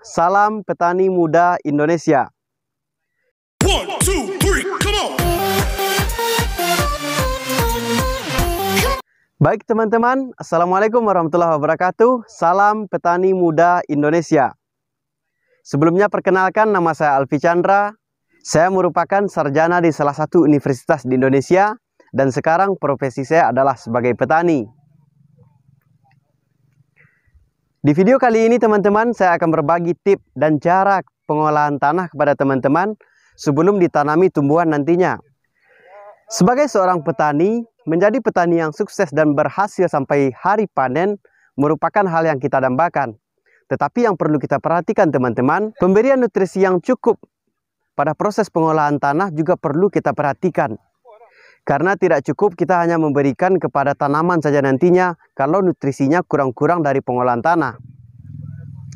Salam petani muda Indonesia. 1, 2, 3, come on! Baik teman-teman, Assalamualaikum warahmatullahi wabarakatuh. Salam petani muda Indonesia. Sebelumnya perkenalkan, nama saya Alfi Chandra. Saya merupakan sarjana di salah satu universitas di Indonesia. Dan sekarang profesi saya adalah sebagai petani. Di video kali ini teman-teman, saya akan berbagi tips dan cara pengolahan tanah kepada teman-teman sebelum ditanami tumbuhan nantinya. Sebagai seorang petani, menjadi petani yang sukses dan berhasil sampai hari panen merupakan hal yang kita dambakan. Tetapi yang perlu kita perhatikan teman-teman, pemberian nutrisi yang cukup pada proses pengolahan tanah juga perlu kita perhatikan. Karena tidak cukup kita hanya memberikan kepada tanaman saja nantinya kalau nutrisinya kurang-kurang dari pengolahan tanah.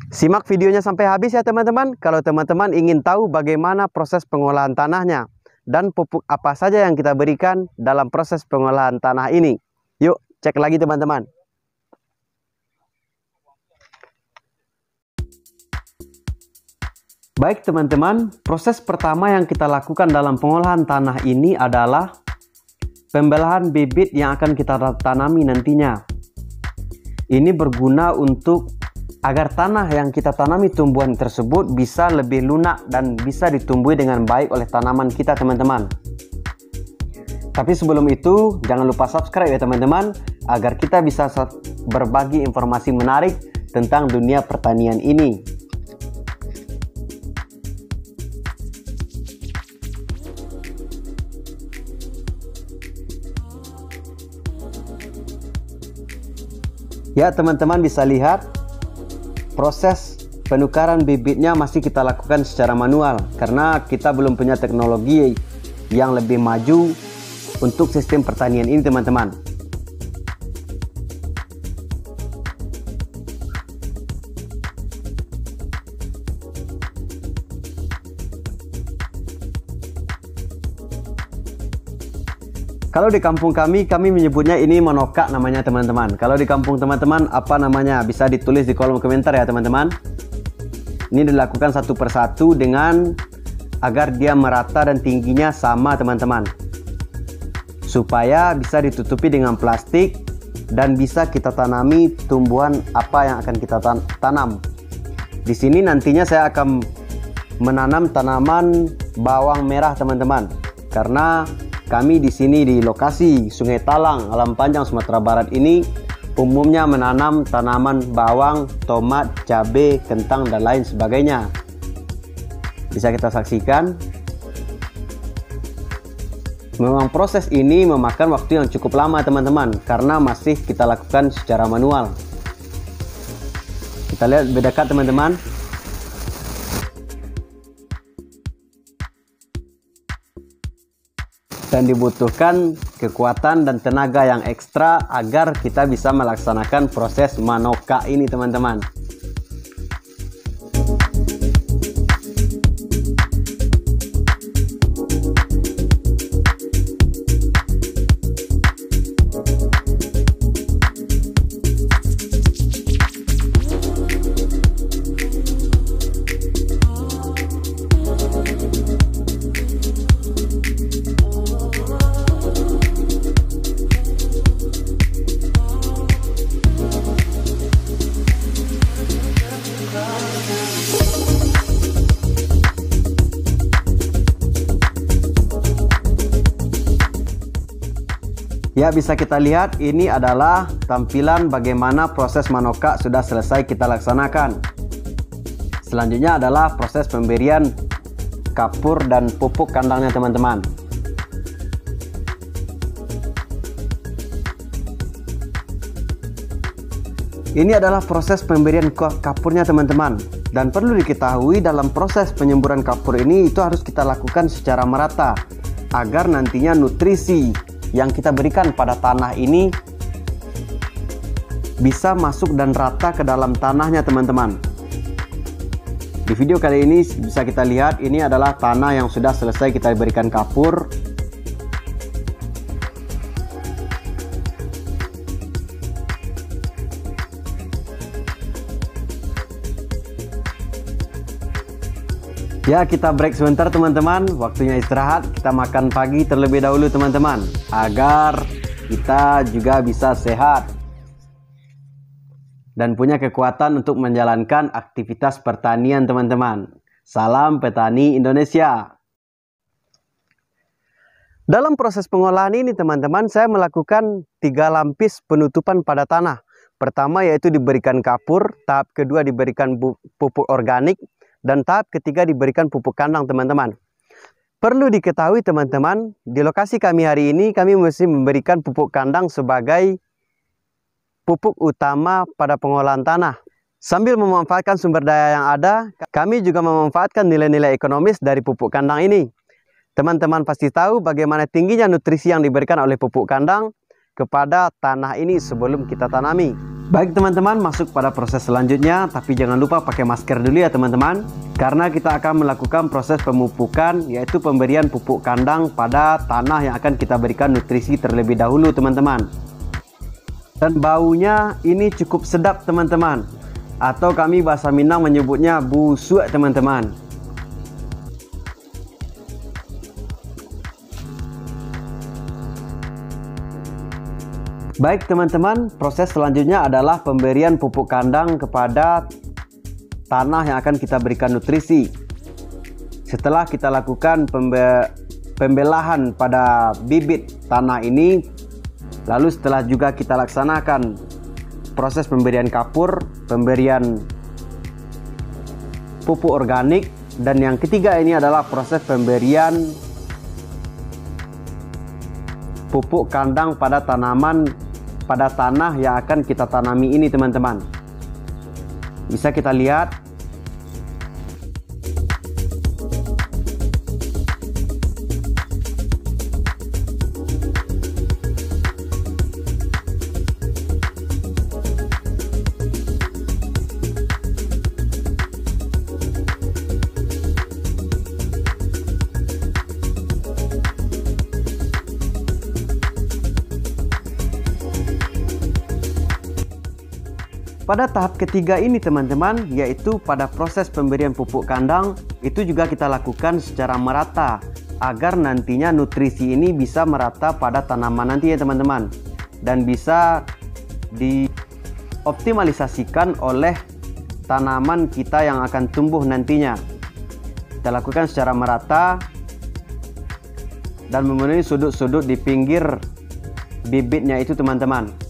Simak videonya sampai habis ya teman-teman. Kalau teman-teman ingin tahu bagaimana proses pengolahan tanahnya dan pupuk apa saja yang kita berikan dalam proses pengolahan tanah ini. Yuk cek lagi teman-teman. Baik teman-teman, proses pertama yang kita lakukan dalam pengolahan tanah ini adalah pembelahan bibit yang akan kita tanami nantinya. Ini berguna untuk agar tanah yang kita tanami tumbuhan tersebut bisa lebih lunak dan bisa ditumbuhi dengan baik oleh tanaman kita teman-teman. Tapi sebelum itu jangan lupa subscribe ya teman-teman, agar kita bisa berbagi informasi menarik tentang dunia pertanian ini. Ya teman-teman bisa lihat proses penukaran bibitnya masih kita lakukan secara manual karena kita belum punya teknologi yang lebih maju untuk sistem pertanian ini teman-teman. Kalau di kampung kami menyebutnya ini monokak namanya teman-teman. Kalau di kampung teman-teman apa namanya? Bisa ditulis di kolom komentar ya teman-teman. Ini dilakukan satu persatu dengan agar dia merata dan tingginya sama teman-teman. Supaya bisa ditutupi dengan plastik dan bisa kita tanami tumbuhan apa yang akan kita tanam. Di sini nantinya saya akan menanam tanaman bawang merah teman-teman. Karena kami di sini di lokasi Sungai Talang, Alam Panjang, Sumatera Barat ini umumnya menanam tanaman bawang, tomat, cabai, kentang, dan lain sebagainya. Bisa kita saksikan. Memang proses ini memakan waktu yang cukup lama teman-teman, karena masih kita lakukan secara manual. Kita lihat lebih dekat teman-teman. Dan dibutuhkan kekuatan dan tenaga yang ekstra agar kita bisa melaksanakan proses manoka ini teman-teman. Ya, bisa kita lihat ini adalah tampilan bagaimana proses manoka sudah selesai kita laksanakan. Selanjutnya adalah proses pemberian kapur dan pupuk kandangnya teman-teman. Ini adalah proses pemberian kapurnya teman-teman. Dan perlu diketahui dalam proses penyemburan kapur ini itu harus kita lakukan secara merata agar nantinya nutrisi yang kita berikan pada tanah ini bisa masuk dan rata ke dalam tanahnya teman-teman. Di video kali ini bisa kita lihat ini adalah tanah yang sudah selesai kita berikan kapur. Ya, kita break sebentar teman-teman. Waktunya istirahat. Kita makan pagi terlebih dahulu teman-teman, agar kita juga bisa sehat dan punya kekuatan untuk menjalankan aktivitas pertanian teman-teman. Salam petani Indonesia. Dalam proses pengolahan ini teman-teman, saya melakukan 3 lapis penutupan pada tanah. Pertama yaitu diberikan kapur, tahap kedua diberikan pupuk organik, dan tahap ketiga diberikan pupuk kandang teman-teman. Perlu diketahui teman-teman, di lokasi kami hari ini kami mesti memberikan pupuk kandang sebagai pupuk utama pada pengolahan tanah. Sambil memanfaatkan sumber daya yang ada, kami juga memanfaatkan nilai-nilai ekonomis dari pupuk kandang ini. Teman-teman pasti tahu bagaimana tingginya nutrisi yang diberikan oleh pupuk kandang kepada tanah ini sebelum kita tanami. Baik teman-teman, masuk pada proses selanjutnya, tapi jangan lupa pakai masker dulu ya teman-teman, karena kita akan melakukan proses pemupukan, yaitu pemberian pupuk kandang pada tanah yang akan kita berikan nutrisi terlebih dahulu teman-teman. Dan baunya ini cukup sedap teman-teman, atau kami bahasa Minang menyebutnya busuk teman-teman. Baik teman-teman, proses selanjutnya adalah pemberian pupuk kandang kepada tanah yang akan kita berikan nutrisi. Setelah kita lakukan pembelahan pada bibit tanah ini, lalu setelah juga kita laksanakan proses pemberian kapur, pemberian pupuk organik, dan yang ketiga ini adalah proses pemberian pupuk kandang pada tanaman pada tanah yang akan kita tanami ini teman-teman. Bisa kita lihat pada tahap ketiga ini teman-teman, yaitu pada proses pemberian pupuk kandang, itu juga kita lakukan secara merata agar nantinya nutrisi ini bisa merata pada tanaman nanti ya teman-teman, dan bisa dioptimalisasikan oleh tanaman kita yang akan tumbuh nantinya. Kita lakukan secara merata dan memenuhi sudut-sudut di pinggir bibitnya itu teman-teman.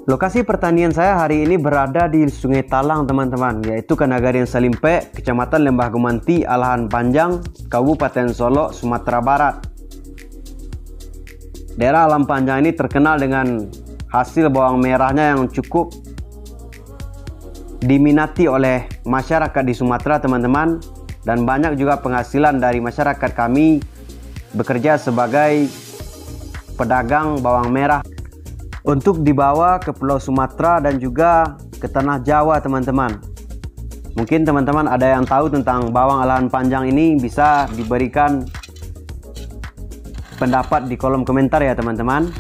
Lokasi pertanian saya hari ini berada di Sungai Talang teman-teman, yaitu ke Nagarian Salimpe, Kecamatan Lembah Gumanti, Alahan Panjang, Kabupaten Solok, Sumatera Barat. Daerah Alahan Panjang ini terkenal dengan hasil bawang merahnya yang cukup diminati oleh masyarakat di Sumatera teman-teman, dan banyak juga penghasilan dari masyarakat kami bekerja sebagai pedagang bawang merah untuk dibawa ke Pulau Sumatera dan juga ke Tanah Jawa teman-teman. Mungkin teman-teman ada yang tahu tentang bawang Alahan Panjang ini, bisa diberikan pendapat di kolom komentar ya teman-teman.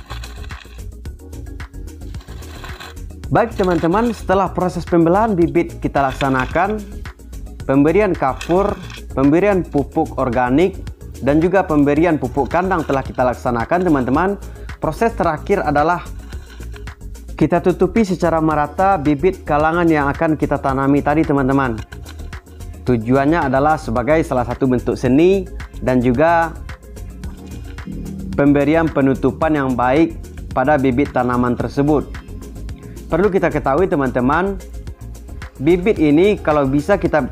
Baik teman-teman, setelah proses pembelahan bibit kita laksanakan, pemberian kapur, pemberian pupuk organik, dan juga pemberian pupuk kandang telah kita laksanakan teman-teman. Proses terakhir adalah kita tutupi secara merata bibit kalangan yang akan kita tanami tadi teman-teman. Tujuannya adalah sebagai salah satu bentuk seni dan juga pemberian penutupan yang baik pada bibit tanaman tersebut. Perlu kita ketahui teman-teman, bibit ini kalau bisa kita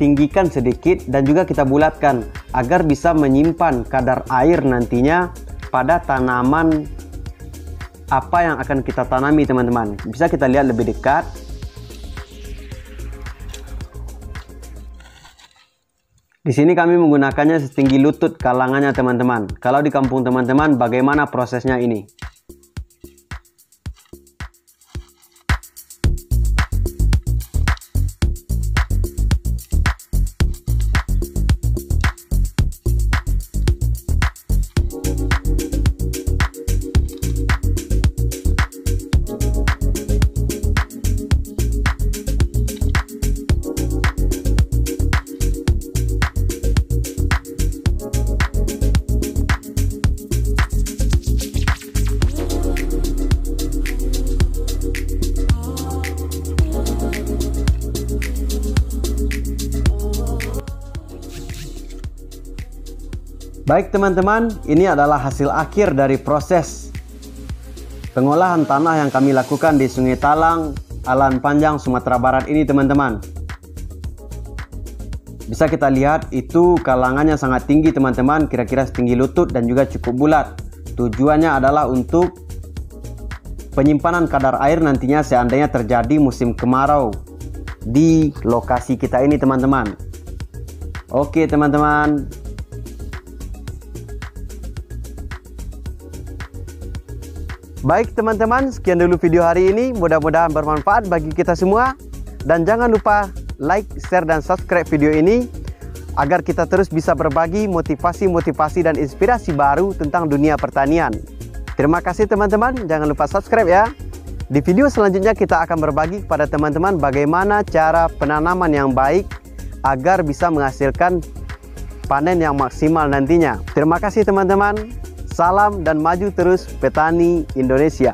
tinggikan sedikit dan juga kita bulatkan agar bisa menyimpan kadar air nantinya pada tanaman apa yang akan kita tanami teman-teman. Bisa kita lihat lebih dekat. Di sini kami menggunakannya setinggi lutut kalangannya teman-teman. Kalau di kampung teman-teman bagaimana prosesnya ini? Baik teman-teman, ini adalah hasil akhir dari proses pengolahan tanah yang kami lakukan di Sungai Talang, Alan Panjang, Sumatera Barat ini teman-teman. Bisa kita lihat itu kalangannya sangat tinggi teman-teman, kira-kira setinggi lutut dan juga cukup bulat. Tujuannya adalah untuk penyimpanan kadar air nantinya seandainya terjadi musim kemarau di lokasi kita ini teman-teman. Oke teman-teman. Baik teman-teman, sekian dulu video hari ini. Mudah-mudahan bermanfaat bagi kita semua. Dan jangan lupa like, share, dan subscribe video ini agar kita terus bisa berbagi motivasi-motivasi dan inspirasi baru tentang dunia pertanian. Terima kasih teman-teman, jangan lupa subscribe ya. Di video selanjutnya kita akan berbagi kepada teman-teman bagaimana cara penanaman yang baik agar bisa menghasilkan panen yang maksimal nantinya. Terima kasih teman-teman. Salam dan maju terus petani Indonesia.